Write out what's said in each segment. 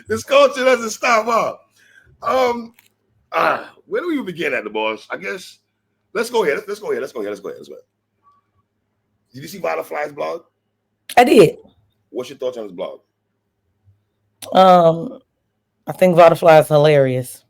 This culture doesn't stop, where do we begin at, the boss? I guess let's go ahead. Let's go ahead. Did you see Butterfly's blog? I did. What's your thoughts on his blog? I think Butterfly is hilarious.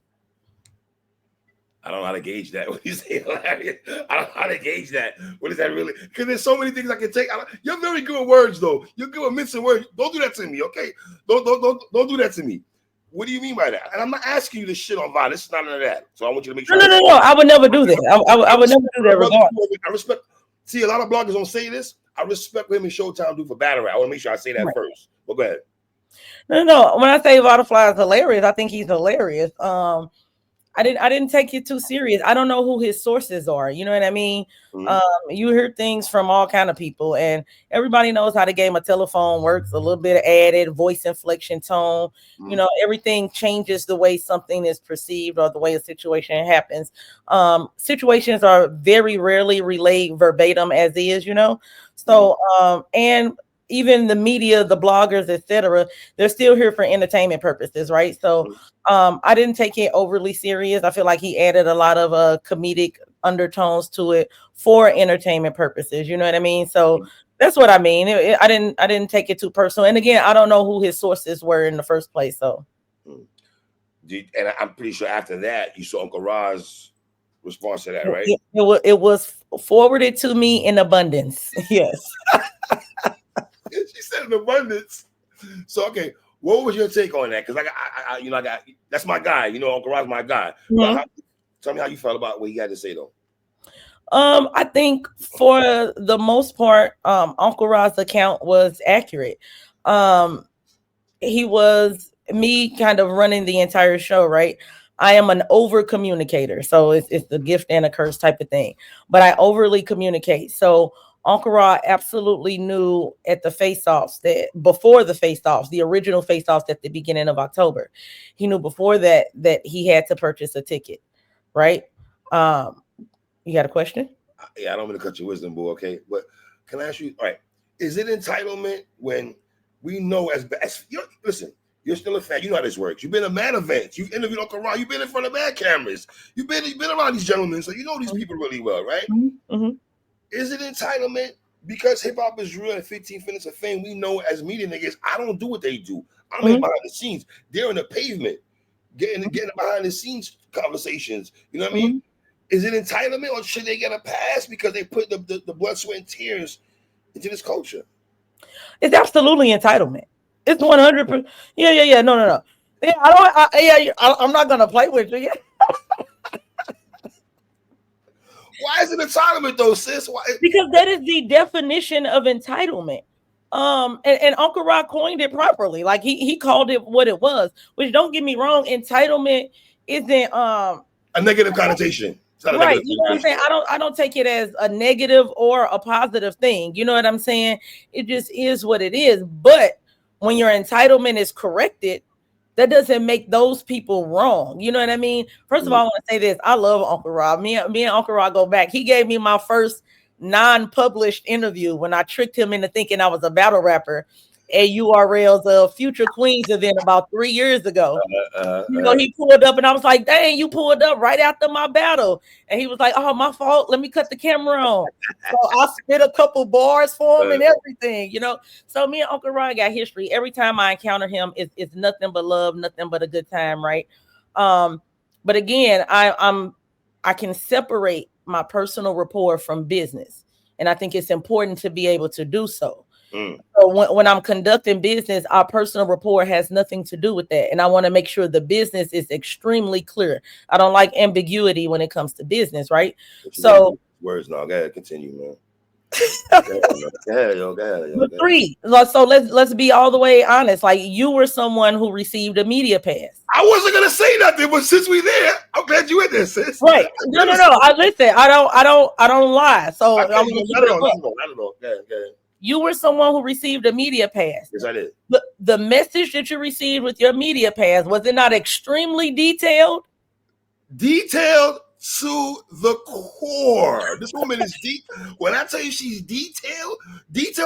I don't know how to gauge that. When you say hilarious, I don't know how to gauge that. What is that really? Because there's so many things I can take. You're very good with words, though. You're good with mixing words. Don't do that to me, okay? Don't do that to me. What do you mean by that? And I'm not asking you to shit on Vine. This is not none of that. So I want you to make sure. No. I would never do that. I would never do that. Regardless. I respect. See, a lot of bloggers don't say this. I respect what him and Showtime do for battle rap. I want to make sure I say that first. But go ahead. No. When I say Butterfly is hilarious, I think he's hilarious. I didn't take it too serious. I don't know who his sources are. You know what I mean? Mm-hmm. You hear things from all kind of people, and everybody knows how the game of telephone works. A little bit of added voice inflection, tone. Mm-hmm. You know, everything changes the way something is perceived or the way a situation happens. Situations are very rarely relayed verbatim as is. You know, so and even the media, the bloggers, etc., they're still here for entertainment purposes, right? So I didn't take it overly serious. I feel like he added a lot of comedic undertones to it for entertainment purposes. You know what I mean? So that's what I mean. I didn't take it too personal. And again, I don't know who his sources were in the first place. So, and I'm pretty sure after that, you saw Uncle Ra's response to that, right? It was forwarded to me in abundance. Yes. She said in abundance. So, okay, what was your take on that? Because I got that's my guy. You know, Uncle Ra's my guy. Mm-hmm. Tell me how you felt about what he had to say, though. I think for the most part, Uncle Ra's account was accurate. He was me kind of running the entire show, right? I am an over communicator, so it's the gift and a curse type of thing. But I overly communicate, so Uncle Ra absolutely knew at the face-offs that before the face-offs, the original face-offs at the beginning of October, he knew before that he had to purchase a ticket, right? You got a question? Yeah, I don't want to cut your wisdom, boy. Okay, but can I ask you? All right, is it entitlement when we know as listen? You're still a fan. You know how this works. You've been to mad events. You've interviewed Uncle Ra. You've been in front of mad cameras. You've been around these gentlemen, so you know these people really well, right? Mm-hmm. Is it entitlement because hip hop is real and 15 minutes of fame? We know as media niggas, I don't do what they do. I'm in behind the scenes. They're in the pavement, getting behind the scenes conversations. You know what I mean? Is it entitlement, or should they get a pass because they put the blood, sweat, and tears into this culture? It's absolutely entitlement. It's 100%. Yeah. No. Yeah, I'm not gonna play with you. Why is it entitlement though, sis? Why? Because that is the definition of entitlement. And Uncle Ra coined it properly. Like he called it what it was. Which, don't get me wrong, entitlement isn't a negative connotation. Right, you know what I'm saying? I don't take it as a negative or a positive thing. You know what I'm saying? It just is what it is. But when your entitlement is corrected, that doesn't make those people wrong. You know what I mean? First of all, I want to say this. I love Uncle Ra. Me and Uncle Ra go back. He gave me my first non-published interview when I tricked him into thinking I was a battle rapper at URL's Future Queens event about 3 years ago. He pulled up and I was like, dang, you pulled up right after my battle. And he was like, oh, my fault. Let me cut the camera on. So I spit a couple bars for him and everything, you know. So me and Uncle Ra got history. Every time I encounter him, it's nothing but love, nothing but a good time, right? But again, I can separate my personal rapport from business. And I think it's important to be able to do so. So when I'm conducting business, our personal rapport has nothing to do with that. And I want to make sure the business is extremely clear. I don't like ambiguity when it comes to business, right? So words now. Go ahead, continue, man. Go ahead. Three. So let's be all the way honest. Like, you were someone who received a media pass. I wasn't gonna say nothing, but since we there, I'm glad you in there, sis. Right. No. Listen, I don't lie. So I don't know. Go ahead. You were someone who received a media pass. Yes, I did. The message that you received with your media pass, was it not extremely detailed? Detailed to the core. This woman is deep. When I tell you she's detail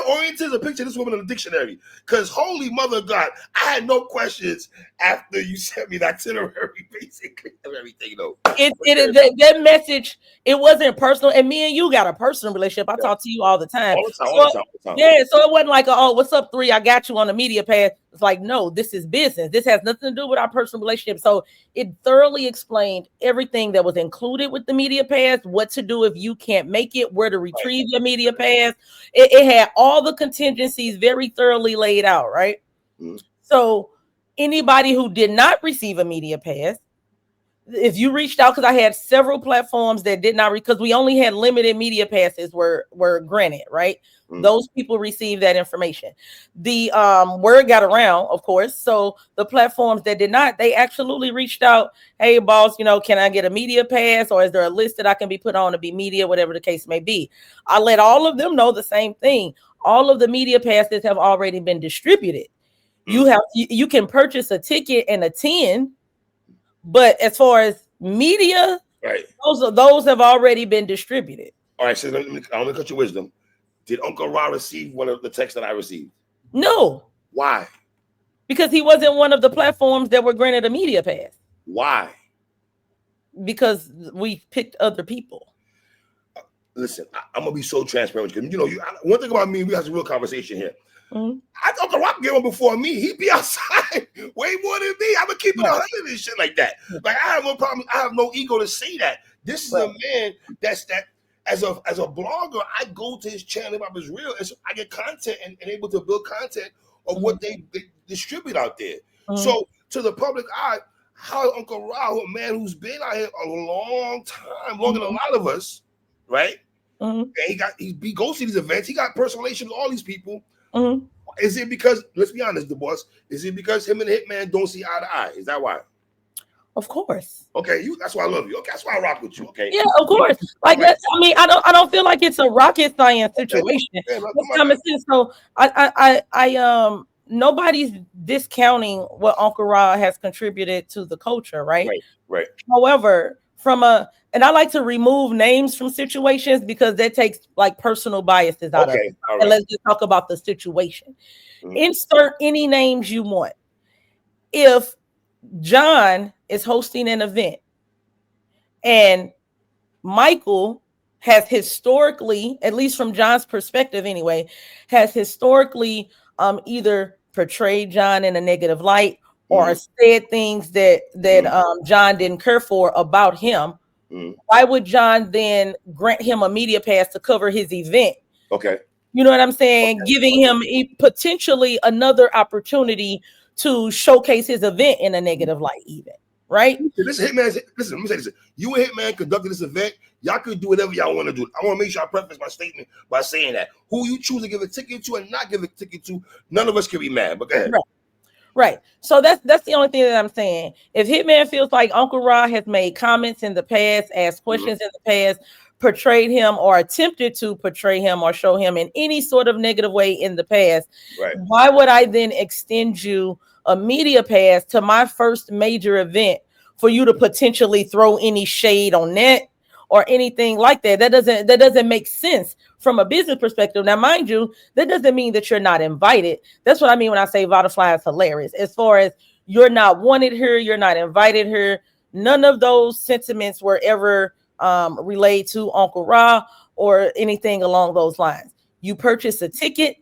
oriented is a picture of this woman in the dictionary. Because holy mother of God, I had no questions after you sent me the itinerary, basically, of everything, though. That message, it wasn't personal. And me and you got a personal relationship. I talk to you all the time. All the time. Yeah, so it wasn't like, oh, what's up, 3? I got you on the media path. It's like, no, this is business. This has nothing to do with our personal relationship. So it thoroughly explained everything that was included with the media pass, what to do if you can't make it, where to retrieve your media pass. It had all the contingencies very thoroughly laid out, right? Mm-hmm. So anybody who did not receive a media pass, if you reached out, because I had several platforms that did not, because we only had limited media passes were granted, right? Mm-hmm. Those people received that information. The word got around, of course. So the platforms that did not, they absolutely reached out. Hey, boss, can I get a media pass, or is there a list that I can be put on to be media, whatever the case may be? I let all of them know the same thing. All of the media passes have already been distributed. Mm-hmm. You can purchase a ticket and attend. But as far as media, right, those have already been distributed. All right, so I'm gonna cut your wisdom. Did Uncle Ra receive one of the texts that I received? No. Why? Because he wasn't one of the platforms that were granted a media pass. Why? Because we picked other people. Listen, I'm gonna be so transparent because one thing about me, we have a real conversation here. Mm-hmm. I thought Uncle Rock gave him before me. He'd be outside way more than me. I'm gonna keep it 100 and shit like that. Like I have no problem. I have no ego to say that. This is a man that as a blogger, I go to his channel about his real, and so I get content and able to build content of what they distribute out there. Mm-hmm. So to the public eye, how Uncle Ra, a man who's been out here a long time, longer than a lot of us, right? Mm-hmm. And he goes to these events. He got personal relations with all these people. Mm-hmm. Is it because, let's be honest, the boss, is it because him and Hitman don't see eye to eye? Is that why? Of course. Okay, that's why I love you. Okay, that's why I rock with you. Okay. Yeah, of course. Like that. I mean, I don't feel like it's a rocket science situation. Common sense. So I nobody's discounting what Uncle Ra has contributed to the culture, right? Right. However, and I like to remove names from situations because that takes like personal biases out of it. Right. And let's just talk about the situation. Mm-hmm. Insert any names you want. If John is hosting an event and Michael has historically, at least from John's perspective anyway, has historically either portrayed John in a negative light or said things that John didn't care for about him, why would John then grant him a media pass to cover his event? Okay. You know what I'm saying? Okay. Giving him potentially another opportunity to showcase his event in a negative light even, right? This Hitman, listen, let me say this. You and Hitman conducted this event. Y'all could do whatever y'all want to do. I want to make sure I preface my statement by saying that who you choose to give a ticket to and not give a ticket to, none of us can be mad. But go ahead. Right. So that's the only thing that I'm saying. If Hitman feels like Uncle Ra has made comments in the past, asked questions in the past, portrayed him or attempted to portray him or show him in any sort of negative way in the past, why would I then extend you a media pass to my first major event for you to potentially throw any shade on that or anything like that? That doesn't make sense from a business perspective. Now, mind you, that doesn't mean that you're not invited. That's what I mean when I say Vodafly is hilarious. As far as you're not wanted here, you're not invited here. None of those sentiments were ever relayed to Uncle Ra or anything along those lines. You purchase a ticket.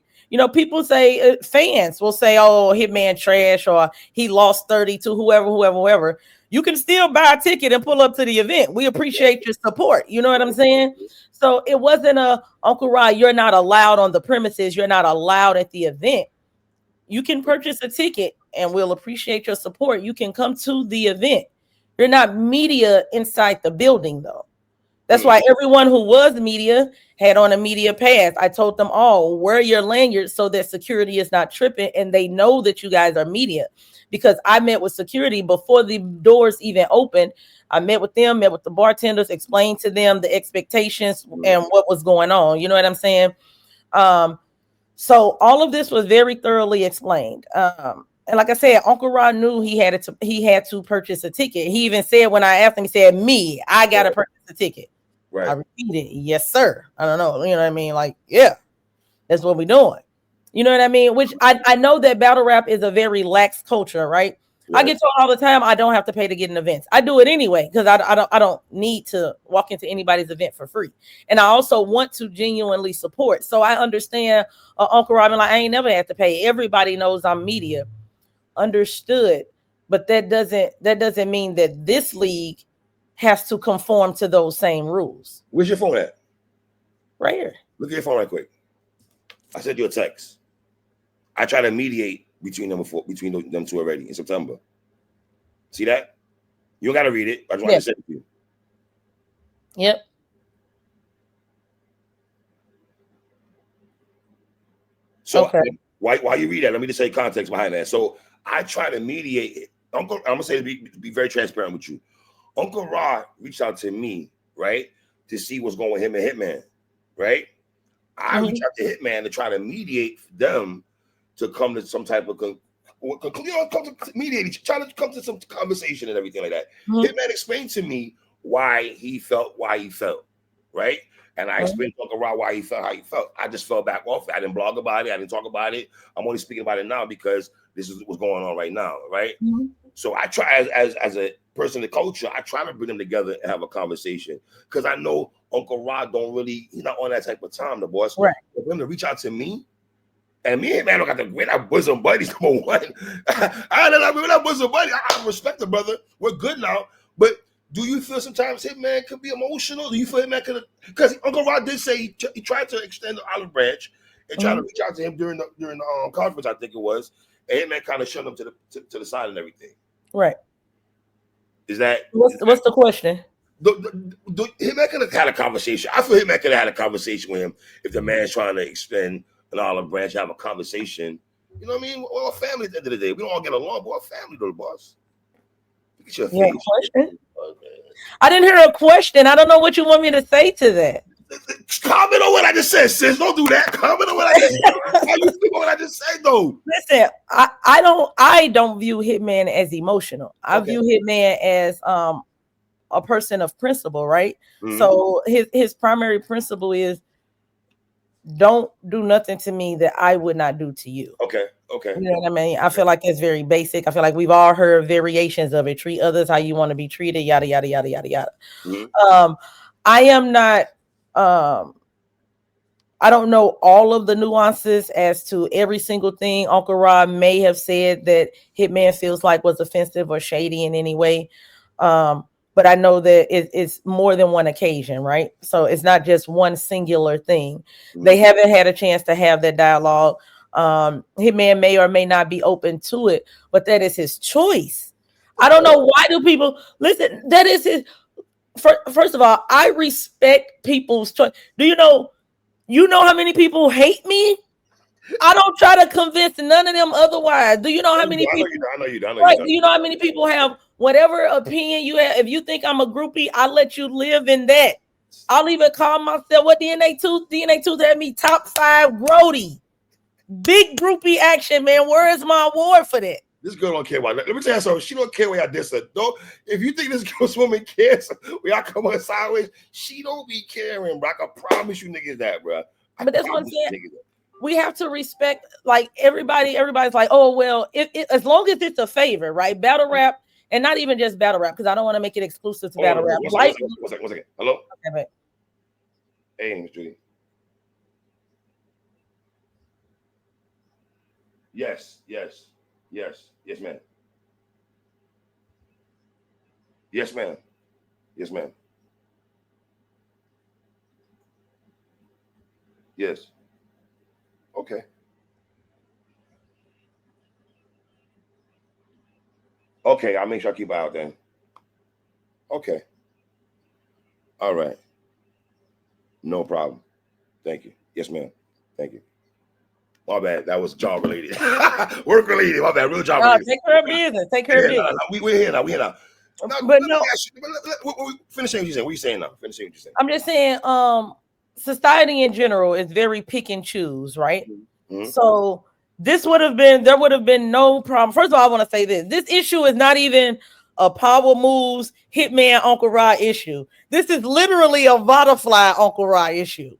People say, fans will say, oh, Hitman trash, or he lost 30 to whoever. You can still buy a ticket and pull up to the event. We appreciate your support. You know what I'm saying? So it wasn't Uncle Ra, you're not allowed on the premises. You're not allowed at the event. You can purchase a ticket and we'll appreciate your support. You can come to the event. You're not media inside the building, though. That's why everyone who was media had on a media pass. I told them all, wear your lanyard so that security is not tripping and they know that you guys are media. Because I met with security before the doors even opened. I met with them, met with the bartenders, explained to them the expectations and what was going on. You know what I'm saying? So all of this was very thoroughly explained. And like I said, Uncle Rod knew he had to purchase a ticket. He even said when I asked him, he said, I gotta purchase a ticket. Right. I repeated, yes, sir. I don't know. You know what I mean? Like, yeah, that's what we're doing. You know what I mean? Which I know that battle rap is a very lax culture, right? I get told all the time I don't have to pay to get in events. I do it anyway because I don't need to walk into anybody's event for free. And I also want to genuinely support. So I understand Uncle Robin, like I ain't never had to pay. Everybody knows I'm media. Understood. But that doesn't mean that this league has to conform to those same rules. Where's your phone at? Right here. Look at your phone right quick. I sent you a text. I try to mediate between them two already in September. See that? You don't gotta read it. I just want to send it to you. Yep. So okay. Why you read that? Let me just say context behind that. So I try to mediate it. I'm gonna say to be very transparent with you. Uncle Rod reached out to me, right, to see what's going with him and Hitman, right? I reached out to Hitman to try to mediate them to come to some type of mediate, trying to come to some conversation and everything like that. Hitman explained to me why he felt, right? And I explained to Uncle Rod why he felt how he felt. I just fell back off. I didn't blog about it. I didn't talk about it. I'm only speaking about it now because this is what's going on right now, right? So I try as a person of culture, I try to bring them together and have a conversation because I know Uncle Rod he's not on that type of time, the boss. Right. For him to reach out to me, and me and man don't got we're not bosom buddies, number one. We're not bosom buddies. I respect the brother. We're good now. But do you feel sometimes Hitman could be emotional? Do you feel Hitman could, because Uncle Rod did say he tried to extend the olive branch and try to reach out to him during the conference, I think it was, and Hitman kind of shunned him to the side and everything. Right. Is that what's the question? Hitman could have had a conversation. I feel Hitman could have had a conversation with him if the man's trying to extend an olive branch, have a conversation. You know what I mean? We're all family at the end of the day. We don't all get along, but we're family, though, boss. Look at your face. Question? I didn't hear a question. I don't know what you want me to say to that. Comment on what I just said, sis. Don't do that. Comment on what I just said. How you think on what I just said, though? Listen, I don't view Hitman as emotional. I view Hitman as a person of principle, right? So his primary principle is don't do nothing to me that I would not do to you. Okay. You know what I mean? I feel like it's very basic. I feel like we've all heard variations of it. Treat others how you want to be treated, yada, yada, yada, yada, yada. I am not, I don't know all of the nuances as to every single thing Uncle Rod may have said that Hitman feels like was offensive or shady in any way. But I know that it's more than one occasion, right? So it's not just one singular thing. They haven't had a chance to have that dialogue. Hitman may or may not be open to it, but that is his choice. I don't know why do people listen. That is his. First of all, I respect people's choice. Do you know how many people hate me? I don't try to convince none of them otherwise. Do you know how many people? I know you. Right? Do you know how many people have whatever opinion you have? If you think I'm a groupie, I'll let you live in that. I'll even call myself what DNA 2 had me top 5 Grody. Big groupie action, man. Where is my award for that? This girl don't care about that. Let me tell you something. She don't care where I diss her. Don't. If you think this woman cares where I come on sideways, she don't be caring, bro. I can promise you niggas that, bro. But that's what I'm saying. We have to respect, like, everybody's like, oh, well, as long as it's a favor, right? Battle rap, and not even just battle rap, because I don't want to make it exclusive to battle rap. One second. Hello? Okay, hey, Miss Judy. Yes, ma'am. Yes, ma'am. Yes. Okay. Okay, I'll make sure I keep out then. Okay. All right. No problem. Thank you. Yes, ma'am. Thank you. My bad. That was job related. Work related. My bad. Real job related. Take care of business. We're here now. But no. Finish saying what you're saying. What are you saying now? Finish saying what you're saying. I'm just saying, society in general is very pick and choose, right? So there would have been no problem. First of all, I want to say this issue is not even a Power Moves Hitman Uncle Ra issue. This is literally a Vodafly Uncle Ra issue.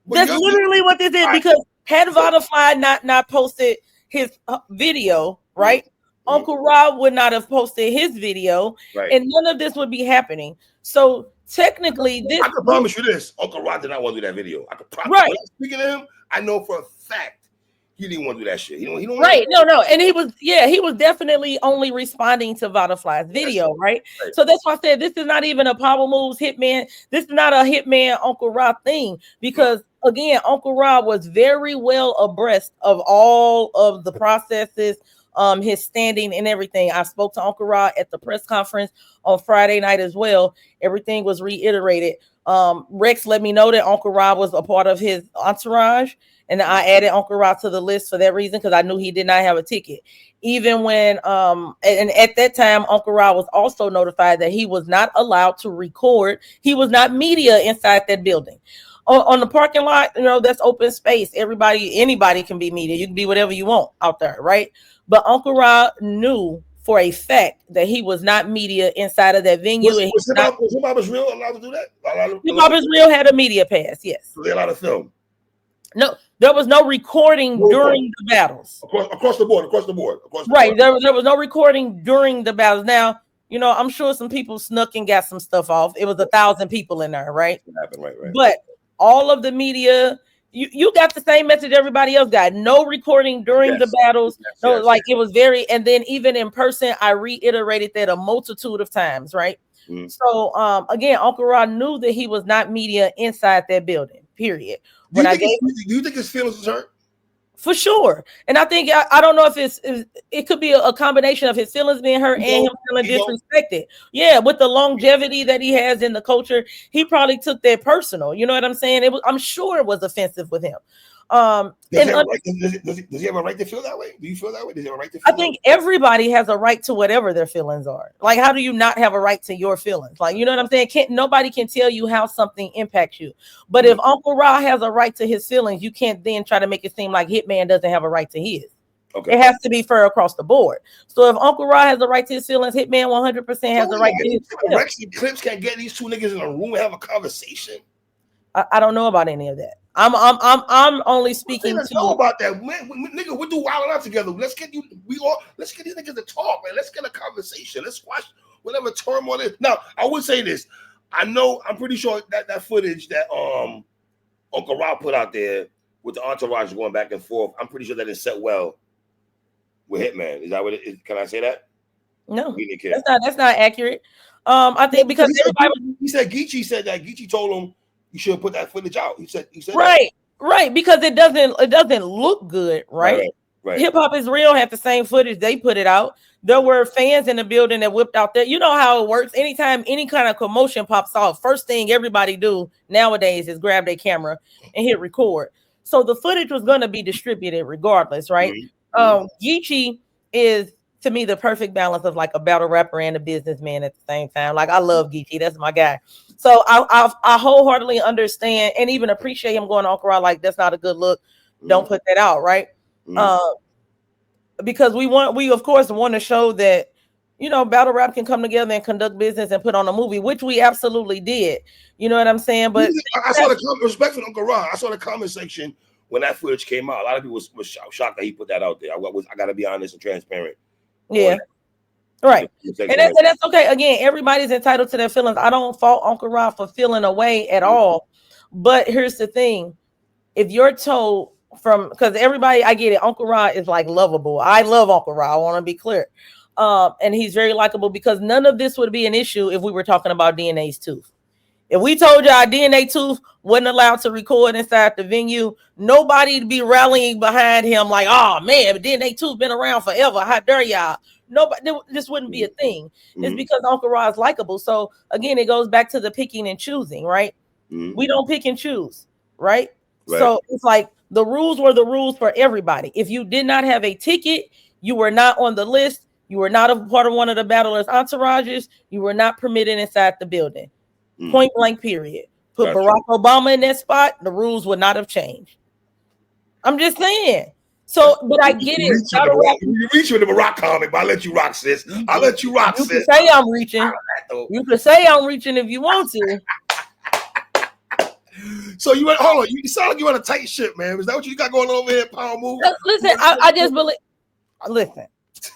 That's literally what this is, because had Vodafly not posted his video, right? Uncle Rob would not have posted his video, and none of this would be happening. So technically, I can promise you this: Uncle Rob did not want to do that video. I can promise. Right. Speaking to him, I know for a fact he didn't want to do that shit. He don't right. No. And he was definitely only responding to Vodafly's video, right? So that's why I said this is not even a Power Moves Hitman. This is not a Hitman Uncle Rob thing, because again, Uncle Rob was very well abreast of all of the processes, his standing and everything. I spoke to Uncle Rob at the press conference on Friday night as well. Everything was reiterated. Rex let me know that Uncle Rob was a part of his entourage, and I added Uncle Rob to the list for that reason, because I knew he did not have a ticket. Even when and at that time, Uncle Rob was also notified that he was not allowed to record. He was not media inside that building. On the parking lot, that's open space. Anybody can be media. You can be whatever you want out there, right? But Uncle Rob knew for a fact that he was not media inside of that venue. Was Hip-Hop is Real allowed to do that? Hip-Hop is Real had a media pass, yes. So they allowed to film? No, there was no recording during the battles. Across the board. Right, there was no recording during the battles. Now, I'm sure some people snuck and got some stuff off. It was 1,000 people in there, right? Right. But all of the media, you got the same message everybody else got. No recording during the battles. It was very, and then even in person, I reiterated that a multitude of times, right? So again, Uncle Rod knew that he was not media inside that building, period. Do you think his feelings was hurt? For sure. And I think, I don't know if it could be a combination of his feelings being hurt and him feeling disrespected. Yeah, with the longevity that he has in the culture, he probably took that personal. You know what I'm saying? I'm sure it was offensive with him. Does he have a right to feel that way? Do you feel that way? Does he have a right to feel I think everybody has a right to whatever their feelings are. Like, how do you not have a right to your feelings? Like, you know what I'm saying? Nobody can tell you how something impacts you. But if Uncle Ra has a right to his feelings, you can't then try to make it seem like Hitman doesn't have a right to his. Okay. It has to be fair across the board. So if Uncle Ra has a right to his feelings, Hitman 100% has the right to his feelings. Rex and Clips can't get these two niggas in a room and have a conversation. I don't know about any of that. I'm only speaking to know about that, man. Nigga, we do Wild Out together. Let's get these niggas to talk, man. Let's get a conversation. Let's watch whatever turmoil is. Now, I would say this. I'm pretty sure that footage that Uncle Rob put out there with the entourage going back and forth, I'm pretty sure that didn't set well with Hitman. Is that what it is? Can I say that? No, that's not accurate. I think because he said Geechee said that. Geechee told him you shouldn't put that footage out. He said right, because it doesn't look good, right? Hip Hop is Real had the same footage. They put it out. There were fans in the building that whipped out there. You know how it works. Anytime any kind of commotion pops off, first thing everybody do nowadays is grab their camera and hit record. So the footage was going to be distributed regardless, right? Geechee is, to me, the perfect balance of like a battle rapper and a businessman at the same time. Like, I love Geechee. That's my guy. So I wholeheartedly understand and even appreciate him going on Uncle like, that's not a good look. Don't put that out, right? Because we of course want to show that, battle rap can come together and conduct business and put on a movie, which we absolutely did. You know what I'm saying? But I saw respect for Uncle Ron. I saw the comment section when that footage came out. A lot of people was shocked that he put that out there. I got to be honest and transparent. Yeah. Right. And that's okay. Again, everybody's entitled to their feelings. I don't fault Uncle Rob for feeling away at all. But here's the thing. If you're told because everybody, I get it, Uncle Rob is like lovable. I love Uncle Rob. I want to be clear. And he's very likable, because none of this would be an issue if we were talking about DNA's tooth. If we told y'all DNA Tooth wasn't allowed to record inside the venue, nobody'd be rallying behind him like, oh man, DNA Tooth been around forever. How dare y'all? Nobody, this wouldn't be a thing. It's because Uncle Rod's likable. So again, it goes back to the picking and choosing, right? We don't pick and choose, right? So it's like the rules were the rules for everybody. If you did not have a ticket, you were not on the list. You were not a part of one of the battlers' entourages. You were not permitted inside the building. Point blank, period. Put Barack Obama in that spot, the rules would not have changed. I'm just saying. So, but I get it. You reach with the rock comic, but I'll let you rock, sis. I'll let you rock, you sis. Can say I'm reaching. You can say I'm reaching if you want to. So you went, hold on. You sound like you on a tight ship, man. Is that what you got going on over here, Power Move? Listen, I just believe. Listen,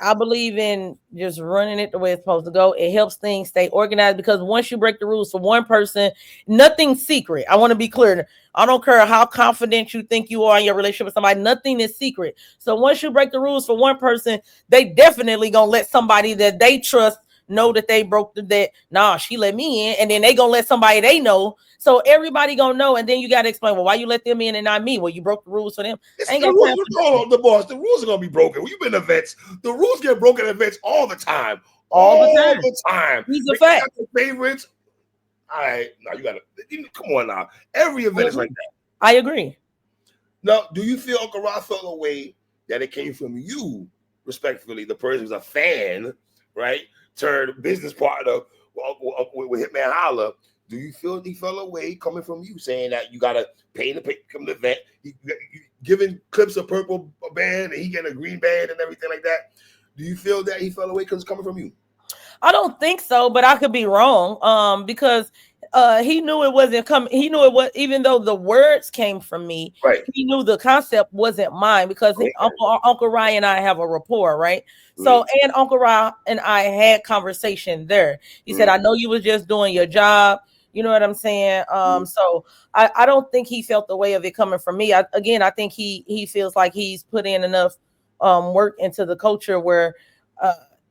I believe in just running it the way it's supposed to go. It helps things stay organized because once you break the rules for one person, nothing's secret. I want to be clear. I don't care how confident you think you are in your relationship with somebody. Nothing is secret. So once you break the rules for one person, they definitely gonna let somebody that they trust know that they broke that. Nah, she let me in, and then they gonna let somebody they know. So everybody gonna know, and then you gotta explain, well, why you let them in and not me? Well, you broke the rules for them. Hold on, the boss. The rules are gonna be broken. When you've been to events, the rules get broken at events all the time. All the time. These are facts. Favorites. All right, now you gotta come on now. Every event is like that. I agree. Now, do you feel Uncle Rod felt a way that it came from you, respectfully, the person who's a fan, right? Turned business partner with Hitman Holla. Do you feel he fell away coming from you saying that you gotta pay to come to the event? You giving Clips a purple band and he getting a green band and everything like that. Do you feel that he fell away because it's coming from you? I don't think so, but I could be wrong. Because he knew it wasn't coming. He knew it was, even though the words came from me, right? He knew the concept wasn't mine because Uncle Ryan and I have a rapport, right? So, and Uncle Ryan and I had conversation there. He said, I know you was just doing your job. You know what I'm saying? So I don't think he felt the way of it coming from me. I think he feels like he's put in enough work into the culture where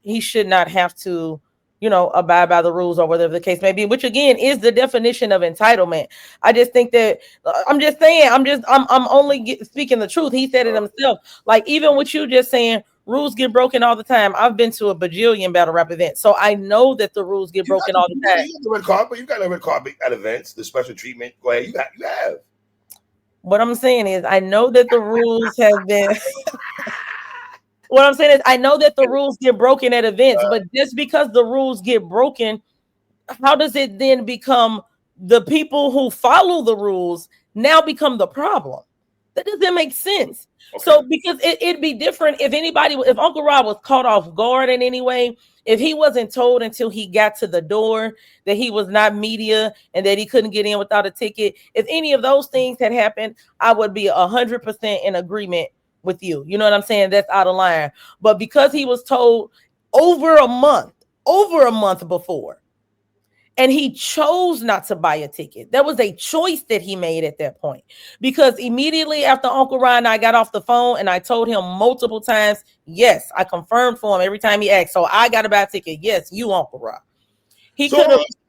he should not have to, abide by the rules or whatever the case may be, which again is the definition of entitlement. I just think that I'm only speaking the truth. He said it himself. Like even with you just saying rules get broken all the time. I've been to a bajillion battle rap events, so I know that the rules get broken all the time. You got the red carpet. You got the red carpet at events, the special treatment. Go ahead. You have. What I'm saying is, I know that the rules have been. What I'm saying is, I know that the rules get broken at events, but just because the rules get broken, how does it then become the people who follow the rules now become the problem? That doesn't make sense. Okay. So because it'd be different if Uncle Rob was caught off guard in any way, if he wasn't told until he got to the door that he was not media and that he couldn't get in without a ticket, if any of those things had happened, I would be 100% in agreement with you. You know what I'm saying? That's out of line. But because he was told over a month before, and he chose not to buy a ticket. That was a choice that he made at that point. Because immediately after Uncle Ryan and I got off the phone and I told him multiple times, yes, I confirmed for him every time he asked. So I got to buy a ticket. Yes, you, Uncle Ryan. I'm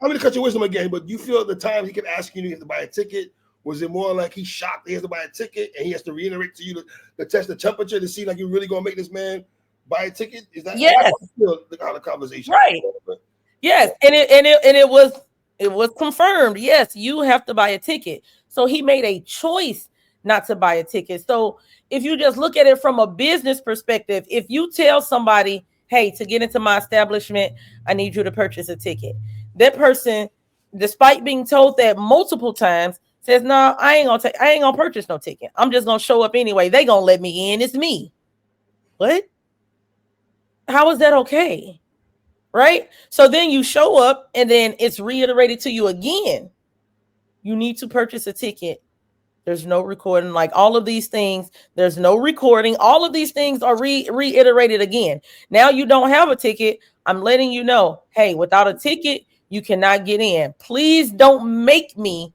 going to cut your wisdom again, but you feel at the time he could ask you to buy a ticket, was it more like he's shocked he has to buy a ticket and he has to reiterate to you to test the temperature to see like you're really going to make this man buy a ticket? Is that the kind of conversation? Right. Yes, and it was confirmed. Yes, you have to buy a ticket. So he made a choice not to buy a ticket. So if you just look at it from a business perspective, if you tell somebody, hey, to get into my establishment, I need you to purchase a ticket. That person, despite being told that multiple times, says, no, I ain't gonna purchase no ticket. I'm just gonna show up anyway. They gonna let me in. It's me. What? How is that okay? Right? So then you show up and then it's reiterated to you again. You need to purchase a ticket. There's no recording. Like all of these things, there's no recording. All of these things are reiterated again. Now you don't have a ticket. I'm letting you know, hey, without a ticket, you cannot get in. Please don't make me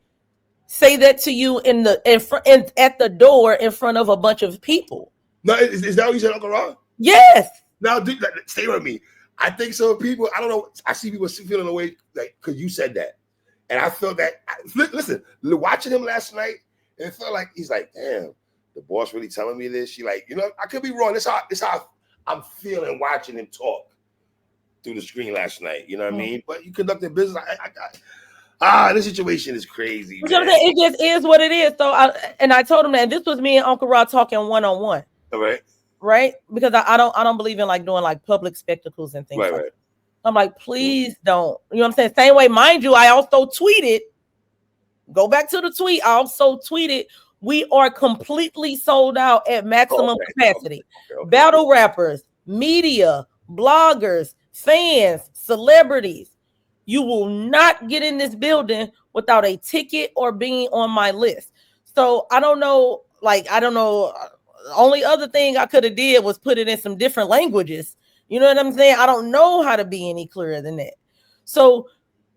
say that to you at the door in front of a bunch of people. No, is that what you said, Uncle Ron? Yes. Now, stay with me. I think some people, I don't know, I see people feeling the way, like, because you said that. And I felt that, listen, watching him last night, it felt like, he's like, damn, the boss really telling me this? She like, I could be wrong. This how I'm feeling watching him talk through the screen last night. You know what I mean? But you conducted business. This situation is crazy. You know what I'm saying? It just is what it is. So I told him that, and this was me and Uncle Rod talking one-on-one. All right. Right? Because I don't believe in like doing like public spectacles and things. Right. I'm like, please don't. You know what I'm saying? Same way, mind you, I also tweeted. Go back to the tweet. I also tweeted We are completely sold out at maximum capacity. Okay. Battle rappers, media, bloggers, fans, celebrities. You will not get in this building without a ticket or being on my list. So I don't know, I don't know. The only other thing I could have did was put it in some different languages. You know what I'm saying? I don't know how to be any clearer than that. So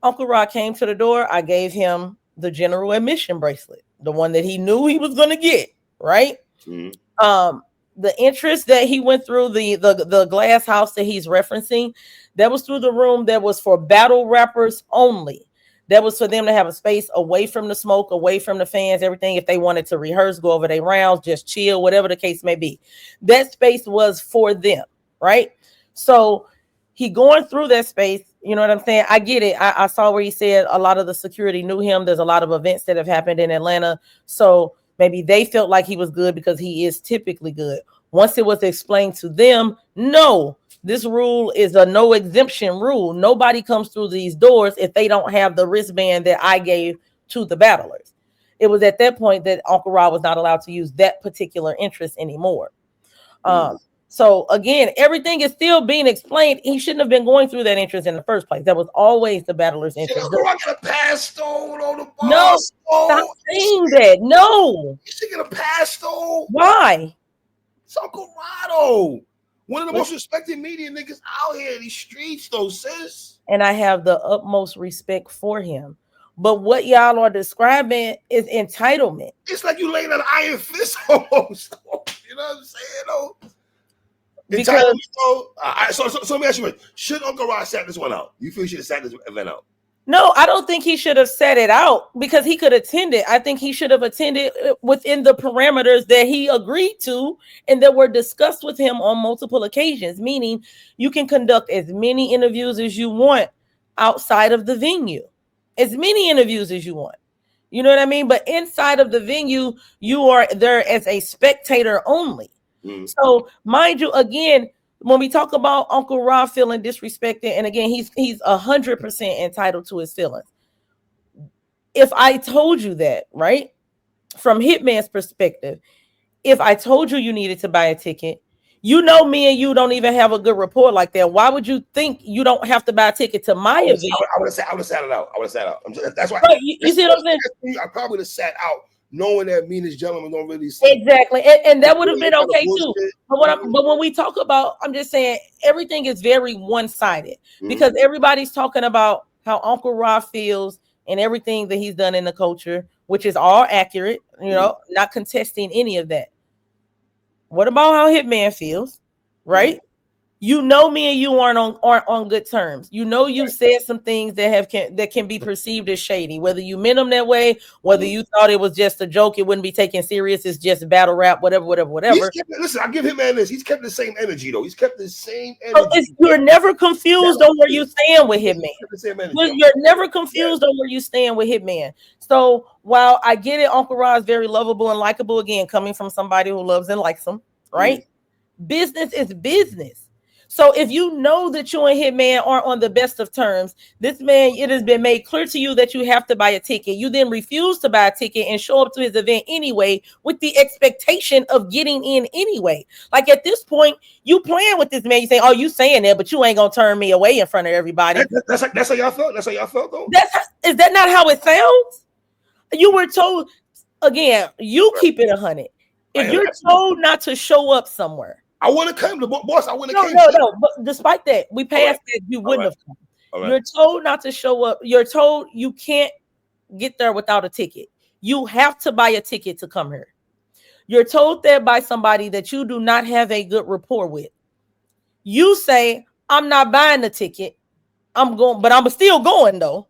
Uncle Rod came to the door. I gave him the general admission bracelet, the one that he knew he was going to get, right? Mm-hmm. The entrance that he went through, the glass house that he's referencing, that was through the room that was for battle rappers only. That was for them to have a space away from the smoke, away from the fans, everything. If they wanted to rehearse, go over their rounds, just chill, whatever the case may be. That space was for them, right? So he going through that space. You know what I'm saying? I get it. I saw where he said a lot of the security knew him. There's a lot of events that have happened in Atlanta. So maybe they felt like he was good because he is typically good. Once it was explained to them, no, this rule is a no exemption rule. Nobody comes through these doors if they don't have the wristband that I gave to the battlers. It was at that point that Uncle Rod was not allowed to use that particular interest anymore. So again, everything is still being explained. He shouldn't have been going through that interest in the first place. That was always the battler's interest. I got a pass though on the bar. No, stop saying that. No. You should get a pass though. Why? It's Uncle Rado. One of the most respected media niggas out here in these streets though, sis. And I have the utmost respect for him. But what y'all are describing is entitlement. It's like you laying an iron fist almost. You know what I'm saying though? Because so let me ask you, should Uncle Rod sat this one out? You feel he should have sat this event out? No, I don't think he should have set it out because he could attend it. I think he should have attended within the parameters that he agreed to and that were discussed with him on multiple occasions, meaning you can conduct as many interviews as you want outside of the venue, as many interviews as you want. You know what I mean? But inside of the venue, you are there as a spectator only. So mind you, again, when we talk about Uncle Rod feeling disrespected, and again, he's 100% entitled to his feelings. If I told you that, right, from Hitman's perspective, if I told you you needed to buy a ticket, you know me and you don't even have a good rapport like that. Why would you think you don't have to buy a ticket to my event? I would have sat it out. That's why. Right, you see what I'm saying? I probably would have sat out, knowing that me and this gentleman don't really see. Exactly, and that would have been okay too. But when we talk about, I'm just saying everything is very one-sided because everybody's talking about how Uncle Rod feels and everything that he's done in the culture, which is all accurate. You know, not contesting any of that. What about how Hitman feels, right? You know, me and you aren't on good terms. You know, you said some things that can be perceived as shady. Whether you meant them that way, whether you thought it was just a joke, it wouldn't be taken serious. It's just battle rap, whatever. Listen, I give Hitman this. He's kept the same energy though. He's kept the same energy. So you're never confused on where you stand with Hitman. You're never confused on where you stand with Hitman. So while I get it, Uncle Rod is very lovable and likable. Again, coming from somebody who loves and likes him, right? Business is business. So if you know that you and Hitman aren't on the best of terms, this man, it has been made clear to you that you have to buy a ticket. You then refuse to buy a ticket and show up to his event anyway with the expectation of getting in anyway. Like at this point, you playing with this man. You say, "Oh, you saying that, but you ain't gonna turn me away in front of everybody." That's how y'all felt. That's how y'all felt, though. Is that not how it sounds? You were told again. You keep it 100. If you're told not to show up somewhere. I want to come to boss. I want to come. No. But despite that, we passed that you wouldn't have come. You're told not to show up. You're told you can't get there without a ticket. You have to buy a ticket to come here. You're told that by somebody that you do not have a good rapport with. You say, "I'm not buying the ticket. I'm going, but I'm still going though."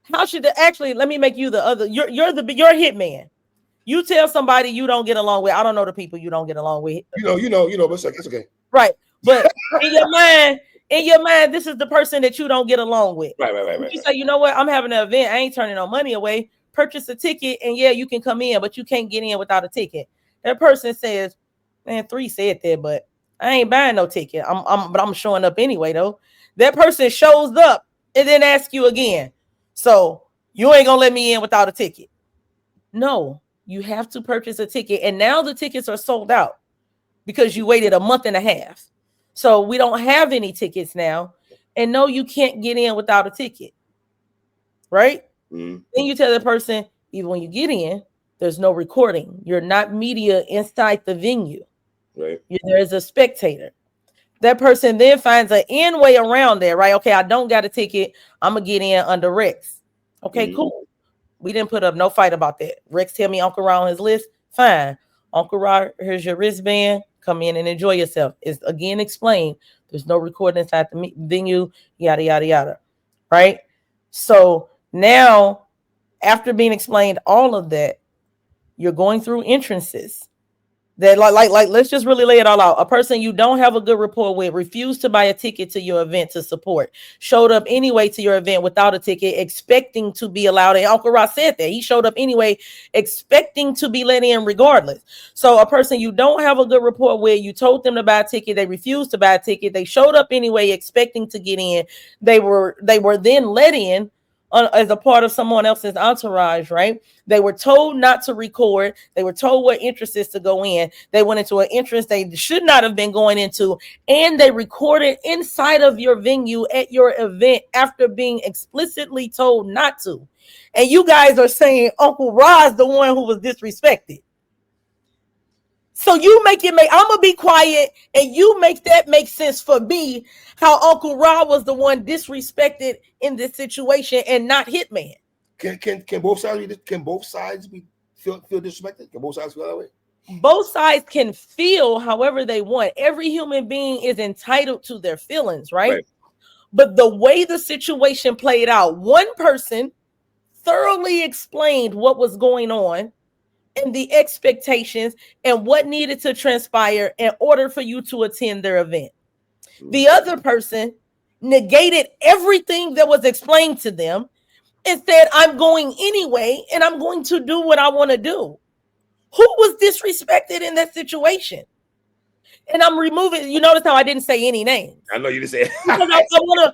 How should it actually? Let me make you the other. You're Hitman. You tell somebody you don't get along with. I don't know the people you don't get along with. You know, but it's okay. Right. But in your mind, this is the person that you don't get along with. Right. You say, you know what? I'm having an event. I ain't turning no money away. Purchase a ticket, and yeah, you can come in, but you can't get in without a ticket. That person says, "Man, 3 said that, but I ain't buying no ticket. I'm showing up anyway, though." That person shows up and then asks you again. So you ain't gonna let me in without a ticket? No. you have to purchase a ticket. And now the tickets are sold out because you waited a month and a half. So we don't have any tickets now. And no, you can't get in without a ticket. Right? Mm-hmm. Then you tell the person, even when you get in, there's no recording. You're not media inside the venue. Right. There is a spectator. That person then finds an end way around there, right? Okay, I don't got a ticket. I'm going to get in under Rex. Okay, cool. We didn't put up no fight about that. Rex tell me Uncle Ra on his list. Fine. Uncle Ra, here's your wristband. Come in and enjoy yourself. It's again explained. There's no recording inside the venue, yada, yada, yada. Right? So now, after being explained all of that, you're going through entrances. That like let's just really lay it all out. A person you don't have a good rapport with refused to buy a ticket to your event to support, showed up anyway to your event without a ticket, expecting to be allowed. And Uncle Ross said that he showed up anyway, expecting to be let in regardless. So a person you don't have a good rapport with, you told them to buy a ticket, they refused to buy a ticket, they showed up anyway, expecting to get in. They were then let in as a part of someone else's entourage, right? They were told not to record. They were told what entrances to go in. They went into an entrance they should not have been going into, and they recorded inside of your venue at your event after being explicitly told not to. And you guys are saying Uncle Ra's the one who was disrespected. So you I'm gonna be quiet, and you make that make sense for me. How Uncle Ra was the one disrespected in this situation, and not Hitman. Can both sides feel disrespected? Can both sides feel that way? Both sides can feel however they want. Every human being is entitled to their feelings, right? But the way the situation played out, one person thoroughly explained what was going on and the expectations and what needed to transpire in order for you to attend their event. The other person negated everything that was explained to them and said, I'm going anyway, and I'm going to do what I want to do. Who was disrespected in that situation? And I'm removing, you notice how I didn't say any names. I know you didn't say it. I want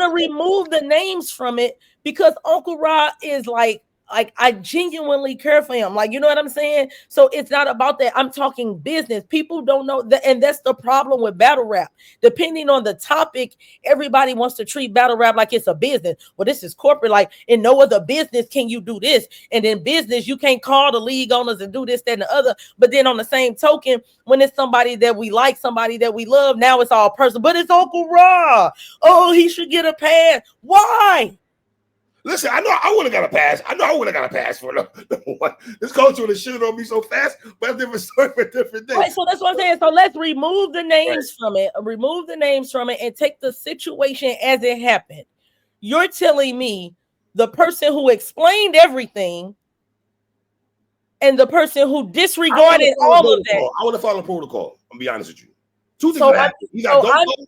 to remove the names from it, because Uncle Ra is like I genuinely care for him. Like, you know what I'm saying? So it's not about that. I'm talking business. People don't know that. And that's the problem with battle rap. Depending on the topic, everybody wants to treat battle rap like it's a business. Well, this is corporate. Like, in no other business can you do this. And in business, you can't call the league owners and do this, that, and the other. But then on the same token, when it's somebody that we like, somebody that we love, now it's all personal. But it's Uncle Ra. Oh, he should get a pass. Why? Listen, I know I would have got a pass. I know I would have got a pass for the one. This culture would have shit on me so fast, but a different story for a different day. Right, so that's what I'm saying. So let's remove the names from it. Remove the names from it and take the situation as it happened. You're telling me the person who explained everything and the person who disregarded all of that. I would have followed protocol. I'm gonna be honest with you. Two things happen. You got don't go.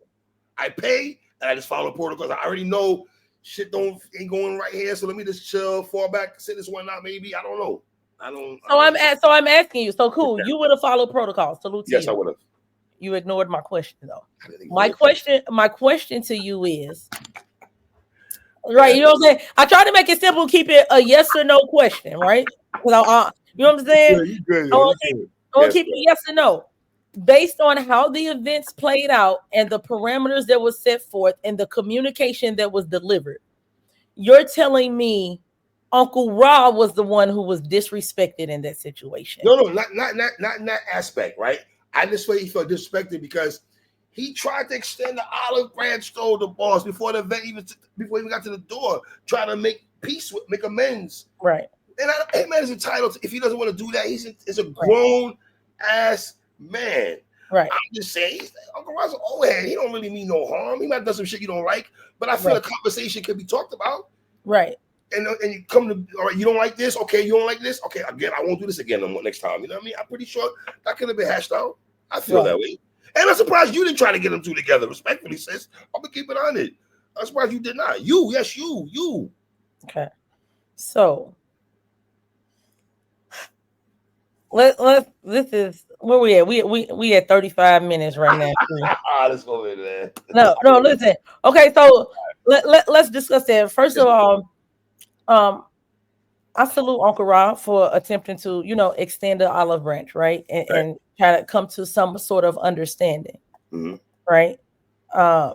I pay and I just follow protocols. I already know shit ain't going right here, so let me just chill, fall back, sit this one out. Maybe I don't know. I'm asking you. So cool. You would have followed protocol. Salute to you. Yes, I would have. You ignored my question though. My question to you is, right? You know what I'm saying? I try to make it simple, keep it a yes or no question, right? Because you know what I'm saying? I want to keep it yes or no. Based on how the events played out and the parameters that was set forth and the communication that was delivered, you're telling me Uncle Ra was the one who was disrespected in that situation? No, not in that aspect, right? I just feel he felt disrespected because he tried to extend the olive branch to the boss before the event before he even got to the door, trying to make peace make amends. Right. And Hitman is entitled to, if he doesn't want to do that, he's a grown ass man. Right. I'm just saying, Uncle Ra's an old head. He don't really mean no harm. He might have done some shit you don't like, but I feel a conversation could be talked about. Right. And you come to, all right, you don't like this? Okay, you don't like this? Okay, again, I won't do this again next time. You know what I mean? I'm pretty sure that could have been hashed out. I feel that way. And I'm surprised you didn't try to get them two together, respectfully, sis. I'm going to keep it on it. I'm surprised you did not. You. Okay. So, this is where we at. We at 35 minutes right now. Let's go in there. No, listen. Okay, so let's discuss that. First of all, I salute Uncle Rob for attempting to, extend the olive branch, right? And try to come to some sort of understanding, right? Uh,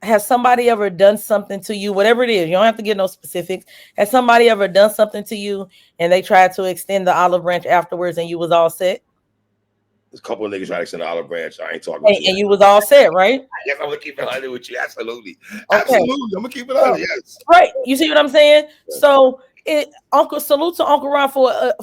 has somebody ever done something to you, whatever it is, you don't have to get no specifics. Has somebody ever done something to you and they tried to extend the olive branch afterwards and you was all set? There's a couple of niggas trying to extend the olive branch. I ain't talking to And you was all set, right? Yes, I'm gonna keep it 100 with you. Absolutely. Okay. Absolutely. I'm gonna keep it 100. Yes. Right. You see what I'm saying? So salute to Uncle Ron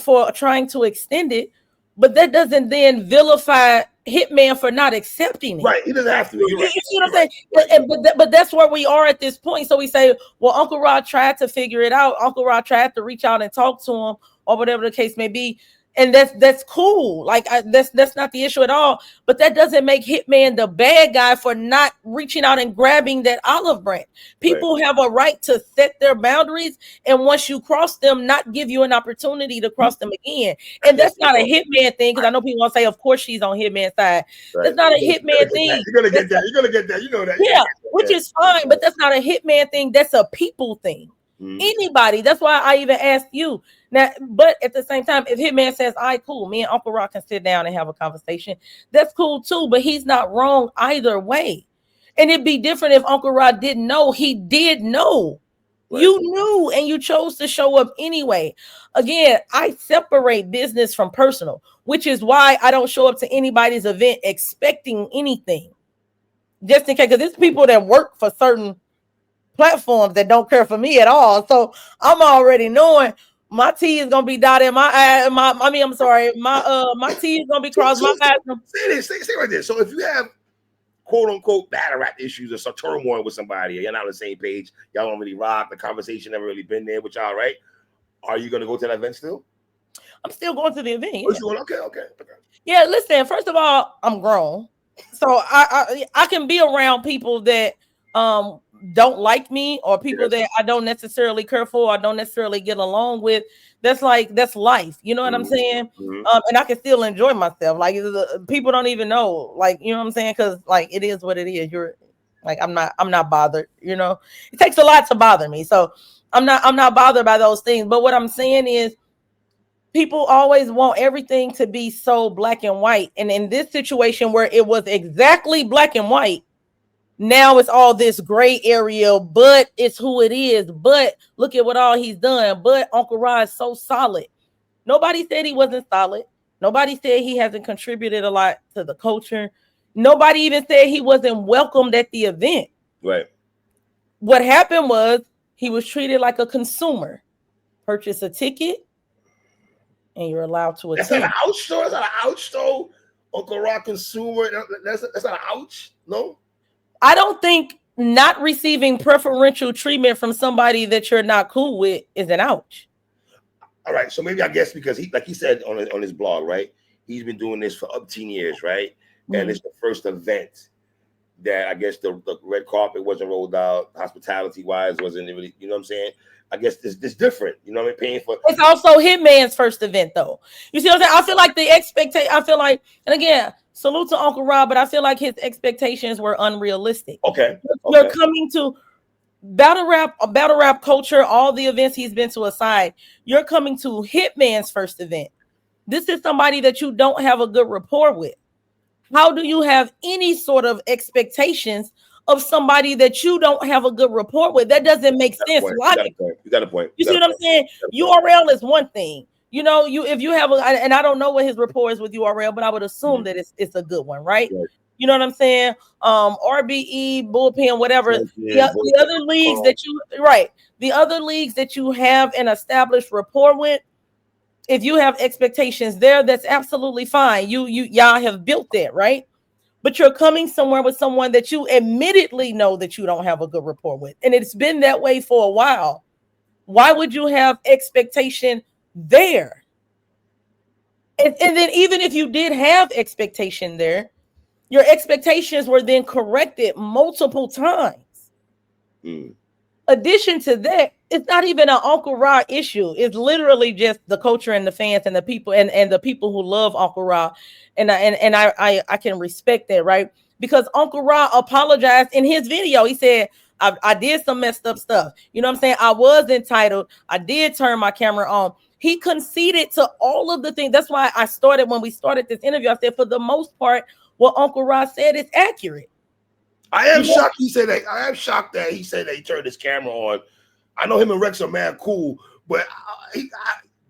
for trying to extend it, but that doesn't then vilify Hitman for not accepting it. Right. He doesn't have to. You're right. You see what I'm saying? Right. But that's where we are at this point. So we say, well, Uncle Rod tried to figure it out. Uncle Rod tried to reach out and talk to him, or whatever the case may be. And that's cool. Like that's not the issue at all. But that doesn't make Hitman the bad guy for not reaching out and grabbing that olive branch. People have a right to set their boundaries, and once you cross them, not give you an opportunity to cross them again. And that's not a Hitman thing, because I know people want to say, of course she's on Hitman's side. That's not a Hitman thing. You're gonna get that. You're gonna get that. You know that. Yeah, which is fine, but that's not a Hitman thing. That's a people thing. Anybody. That's why I even asked you. Now, but at the same time, if Hitman says, all right, cool, me and Uncle Rock can sit down and have a conversation, that's cool too, but he's not wrong either way. And it'd be different if Uncle Rock didn't know. He did know. Right. You knew, and you chose to show up anyway. Again, I separate business from personal, which is why I don't show up to anybody's event expecting anything. Just in case, because there's people that work for certain platforms that don't care for me at all. So I'm already knowing my T is gonna be dotted. My T is gonna be crossed. Say right there. So if you have quote unquote battle rap issues or some turmoil with somebody, you're not on the same page, y'all don't really rock, the conversation never really been there with y'all, right? Are you gonna go to that event still? I'm still going to the event. Yeah. Okay. Yeah, listen, first of all, I'm grown. So I can be around people that don't like me, or people that I don't necessarily care for, I don't necessarily get along with. That's life. You know what I'm saying? And I can still enjoy myself. Like people don't even know, like, you know what I'm saying? Because like it is what it is. You're like, I'm not bothered, you know. It takes a lot to bother me. So I'm not bothered by those things. But what I'm saying is people always want everything to be so black and white. And in this situation where it was exactly black and white, now it's all this gray area, but it's who it is. But look at what all he's done. But Uncle Rod is so solid. Nobody said he wasn't solid. Nobody said he hasn't contributed a lot to the culture. Nobody even said he wasn't welcomed at the event. Right. What happened was he was treated like a consumer. Purchase a ticket, and you're allowed to attend. That's not an ouch, though. That's not an ouch, though. Uncle Rock consumer. That's not an ouch. No. I don't think not receiving preferential treatment from somebody that you're not cool with is an ouch. All right, so maybe I guess because he said on his blog, right? He's been doing this for up 10 years, right? And it's the first event that I guess the red carpet wasn't rolled out, hospitality wise wasn't really, you know what I'm saying? I guess this different, you know what I mean? Paying for it's also Hitman's first event, though. You see what I'm saying? I feel like the expectation. I feel like, and again, salute to Uncle Rob, but I feel like his expectations were unrealistic. Okay. You're coming to battle rap culture, all the events he's been to aside, you're coming to Hitman's first event. This is somebody that you don't have a good rapport with. How do you have any sort of expectations of somebody that you don't have a good rapport with? That doesn't make sense. You got a point. You see what I'm saying? URL is one thing. You know, if you have and I don't know what his rapport is with URL, but I would assume that it's a good one, right? You know what I'm saying? RBE, bullpen, whatever. The other leagues the other leagues that you have an established rapport with, if you have expectations there, that's absolutely fine. Y'all have built that, right? But you're coming somewhere with someone that you admittedly know that you don't have a good rapport with, and it's been that way for a while. Why would you have expectation there? And then even if you did have expectation there, your expectations were then corrected multiple times. Addition to that, it's not even an Uncle Ra issue. It's literally just the culture and the fans and the people and the people who love Uncle Ra. And I can respect that, right? Because Uncle Ra apologized in his video. He said, I did some messed up stuff. You know what I'm saying? I was entitled. I did turn my camera on. He conceded to all of the things. That's why I started, when we started this interview, I said, for the most part, what Uncle Ross said is accurate. I am shocked he said that. I am shocked that he said that he turned his camera on. I know him and Rex are mad cool, but I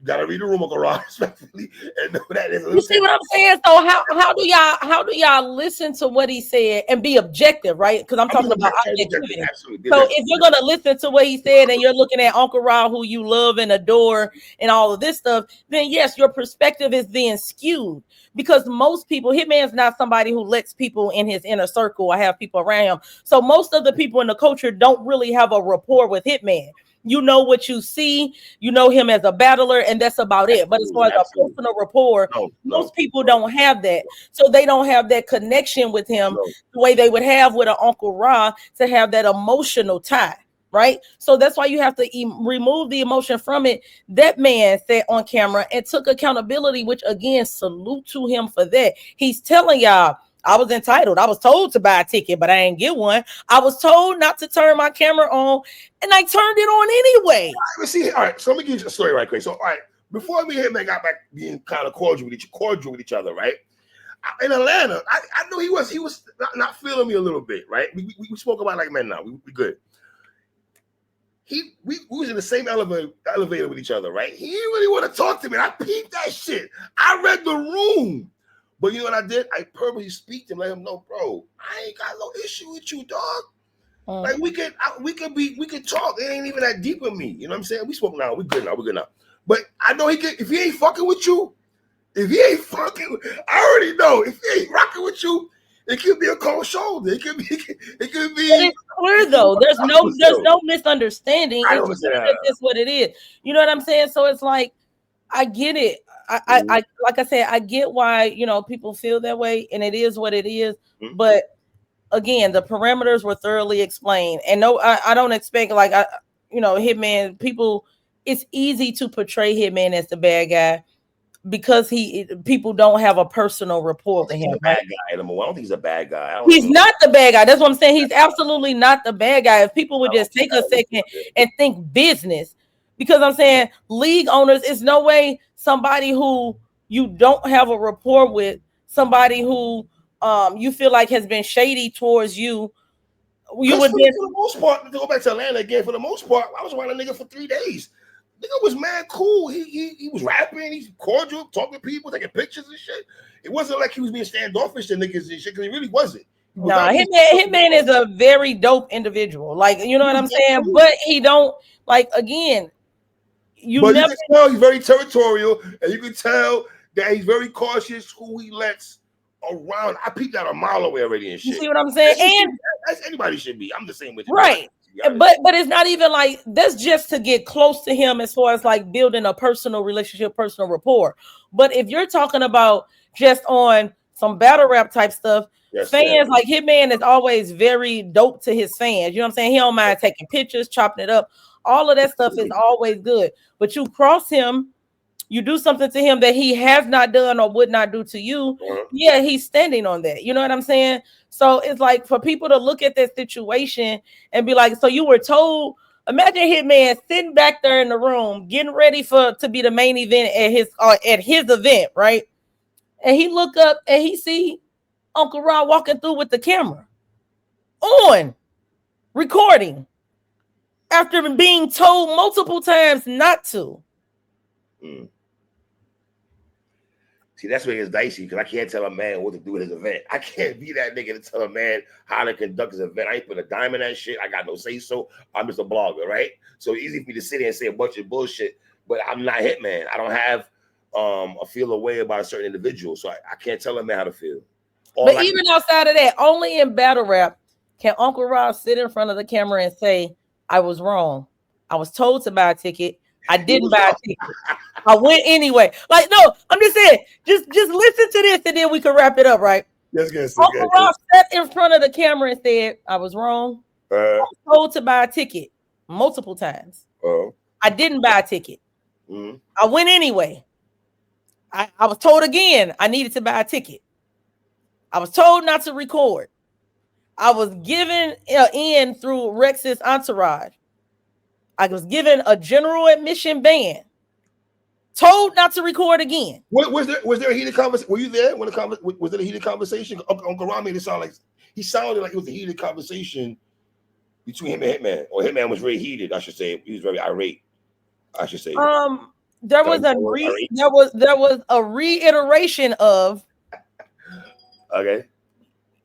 gotta read the room, Uncle Ross, respectfully, and know that is. You see what I'm saying? So how do y'all listen to what he said and be objective, right? Because I'm talking about objectivity. So if you're gonna listen to what he said and you're looking at Uncle Rob, who you love and adore, and all of this stuff, then yes, your perspective is being skewed. Because most people, Hitman's not somebody who lets people in his inner circle or have people around him. So most of the people in the culture don't really have a rapport with Hitman. You know what you see, you know him as a battler, and that's about it. But as far as a personal rapport, most people don't have that. So they don't have that connection with him the way they would have with an Uncle Ra, to have that emotional tie. Right. So that's why you have to remove the emotion from it. That man said on camera and took accountability, which again, salute to him for that. He's telling y'all, I was entitled. I was told to buy a ticket, but I didn't get one. I was told not to turn my camera on, and I turned it on anyway. All right, see, all right, so let me give you a story right quick. So, all right, before me and Hitman got back being kind of cordial with each other, right? In Atlanta, I knew he was not feeling me a little bit, right? We spoke about like men now. We good. We was in the same elevator with each other, right? He didn't really want to talk to me. I peeped that shit. I read the room. But you know what I did? I purposely speak to him, let him know, bro, I ain't got no issue with you, dog. Like we could talk. It ain't even that deep with me. You know what I'm saying? We spoke now. We're good now. But I know if he ain't fucking with you, I already know. If he ain't rocking with you, it could be a cold shoulder. It could be. But it's clear though. There's no misunderstanding. It's just what it is. You know what I'm saying? So it's like, I get it. I like I said, I get why people feel that way, and it is what it is. Mm-hmm. But again, the parameters were thoroughly explained, and no, I don't expect Hitman. People, it's easy to portray Hitman as the bad guy because people don't have a personal rapport with him. Bad guy anymore. I don't think he's a bad guy. He's not the bad guy. That's what I'm saying. He's absolutely not the bad guy. If people would just take a second and think business. Because I'm saying league owners is no way somebody who you don't have a rapport with, somebody who you feel like has been shady towards you. You would be, for the most part, to go back to Atlanta again, for the most part, I was around a nigga for 3 days. Nigga was mad cool. He was rapping, he's cordial, talking to people, taking pictures and shit. It wasn't like he was being standoffish to niggas and shit, because he really wasn't. No, Hitman is a very dope individual. Like, you know what I'm saying? But he don't, like, again, you can tell he's very territorial, and you can tell that he's very cautious who he lets around. I peeped out a mile away already and shit. You see what I'm saying? As anybody should be. I'm the same with you. Right. But it's not even like that's just to get close to him as far as like building a personal relationship, personal rapport. But if you're talking about just on some battle rap type stuff, fans like Hitman is always very dope to his fans. You know what I'm saying? He don't mind taking pictures, chopping it up. All of that stuff is always good. But you cross him, you do something to him that he has not done or would not do to you. Yeah, he's standing on that. You know what I'm saying? So it's like for people to look at that situation and be like, so you were told, imagine Hitman sitting back there in the room, getting ready to be the main event at his event, right? And he look up and he see Uncle Ron walking through with the camera on, recording, after being told multiple times not to. See, that's where it's dicey, because I can't tell a man what to do with his event. I can't be that nigga to tell a man how to conduct his event. I ain't put a dime in that shit. I got no say-so. I'm just a blogger, right? So it's easy for me to sit here and say a bunch of bullshit, but I'm not Hitman. I don't have a feel of way about a certain individual, so I can't tell a man how to feel. But even outside of that, only in battle rap can Uncle Rob sit in front of the camera and say, I was wrong. I was told to buy a ticket. I didn't buy a ticket. I went anyway. Like, no, I'm just saying, just listen to this and then we can wrap it up, right? Yes, good. Uncle Rob sat in front of the camera and said, I was wrong. I was told to buy a ticket multiple times. I didn't buy a ticket. I went anyway. I was told again I needed to buy a ticket. I was told not to record. I was given in through Rex's entourage. I was given a general admission ban. Told not to record again. Was there a heated conversation? Were you there when was there a heated conversation? Uncle Ron made it sound like he sounded like it was a heated conversation between him and Hitman, or Hitman was very heated. I should say he was very irate. I should say. There was a reiteration of. Okay.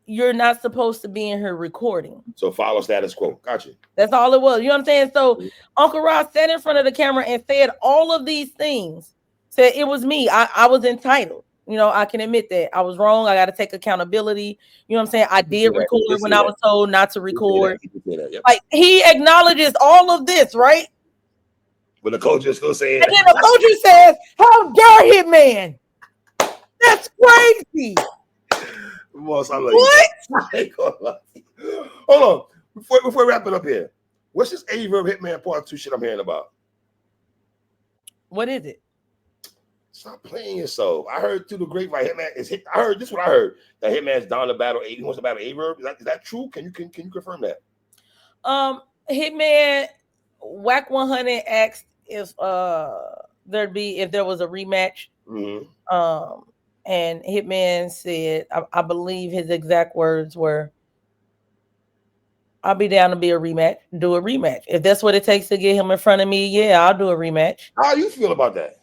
You're not supposed to be in here recording. So follow status quo. Gotcha. That's all it was. You know what I'm saying? So Uncle Ross sat in front of the camera and said all of these things. Said it was me. I was entitled. You know, I can admit that I was wrong. I got to take accountability. You know what I'm saying? I did record when I was told not to record. Yep. Like he acknowledges all of this, right? But the coach is still saying. And then the coach says, "How dare Hitman? That's crazy." Boss, I like what? Hold on. Before we wrap it up here, what's this Verb Hitman Part 2 shit I'm hearing about? What is it? Stop playing yourself. I heard through the grapevine, Hitman is hit. I heard this is what I heard, that Hitman's down to battle. He wants to battle Verb. Is that true? Can you confirm that? Hitman Whack 100 asked if there was a rematch. Mm-hmm. And Hitman said, I believe his exact words were, "I'll be down to do a rematch. If that's what it takes to get him in front of me, yeah, I'll do a rematch." How do you feel about that?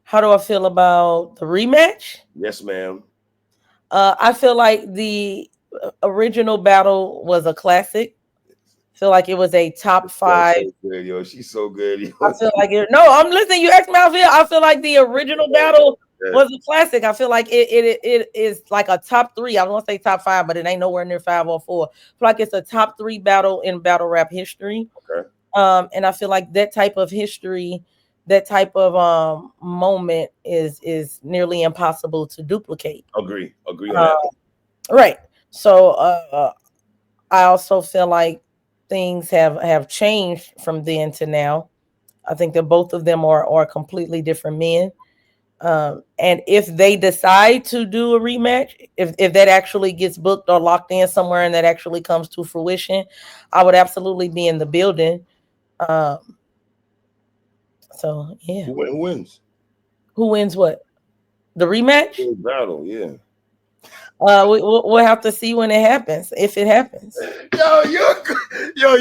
How do I feel about the rematch? Yes, ma'am. I feel like the original battle was a classic. I feel like it was a top 5. So good, yo. She's so good. Yo. I feel like I'm listening. You asked me how I feel. I feel like the original battle was a classic. I feel like it is like a top 3. I want to say top 5, but it ain't nowhere near 5 or 4. I feel like it's a top 3 battle in battle rap history. Okay. And I feel like that type of history, that type of moment is nearly impossible to duplicate. Agree on that. Right. So I also feel like things have changed from then to now. I think that both of them are completely different men. And if they decide to do a rematch, if that actually gets booked or locked in somewhere and that actually comes to fruition, I would absolutely be in the building. So yeah. Who wins? Who wins what? The rematch? Battle, yeah. We'll have to see when it happens, if it happens. Yo, you're good. You're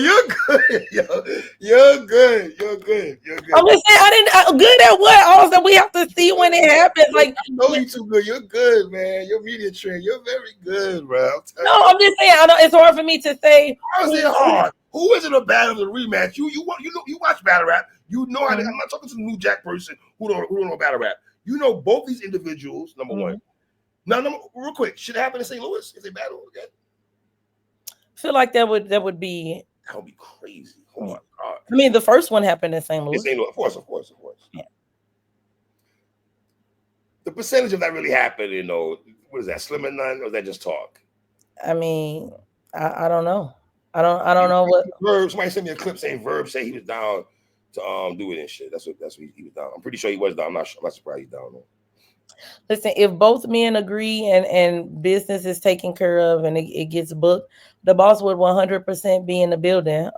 good. You're good. I'm just saying, good at what? Also, we have to see when it happens. Like, I know you too good. You're good, man. Your media train. You're very good, bro. I'm just saying. I know it's hard for me to say. How is it hard? Who is in a battle of the rematch? You watch battle rap. You know how to, I'm not talking to the new jack person who don't know battle rap. You know both these individuals. Number one. Now, real quick, should it happen in St. Louis if they battle again? I feel like that would be crazy. Oh my God. I mean, the first one happened in St. Louis. Of course. Yeah. The percentage of that really happened, what is that, slim and none, or is that just talk? I mean, I don't know. I don't know what Verb. Somebody sent me a clip saying Verb said he was down to do it and shit. That's what he was down. I'm pretty sure he was down. I'm not surprised he's down though. Listen, if both men agree and business is taken care of and it gets booked, the boss would 100% be in the building.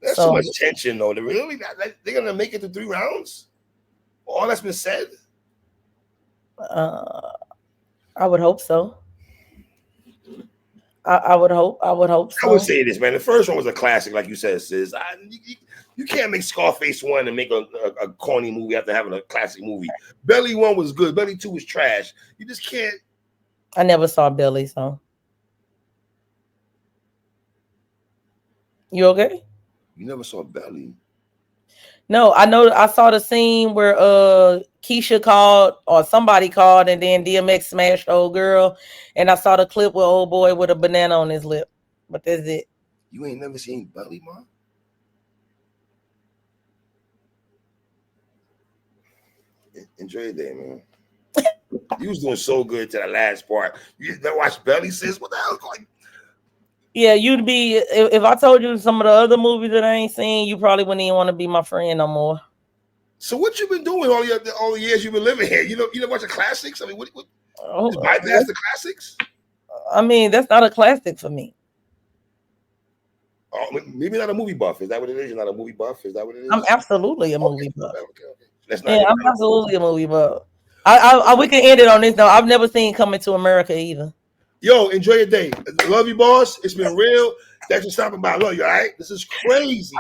There's so much tension though. They're gonna make it to 3 rounds. All that's been said. I would hope so. I would hope so. I would say this, man. The first one was a classic, like you said, sis. You can't make Scarface 1 and make a corny movie after having a classic movie. Belly 1 was good. Belly 2 was trash. You just can't. I never saw Belly, so. You okay? You never saw Belly? No, I know. I saw the scene where Keisha called or somebody called and then DMX smashed old girl. And I saw the clip with old boy with a banana on his lip. But that's it. You ain't never seen Belly, man? Enjoy your day, man. You was doing so good to that last part. You never watched Belly, sis? What the hell? Yeah, you'd be, if I told you some of the other movies that I ain't seen, you probably wouldn't even want to be my friend no more. So what you been doing all the years you've been living here? You know watch the classics? I mean, what bypass the classics? I mean, that's not a classic for me. Oh, maybe not a movie buff. Is that what it is? You're not a movie buff? Is that what it is? I'm absolutely a movie buff. Okay. That's not. Yeah, I'm absolutely a movie buff. We can end it on this though. I've never seen Coming to America either. Yo, enjoy your day. Love you, boss. It's been real. Thanks for stopping by. Love you. All right. This is crazy.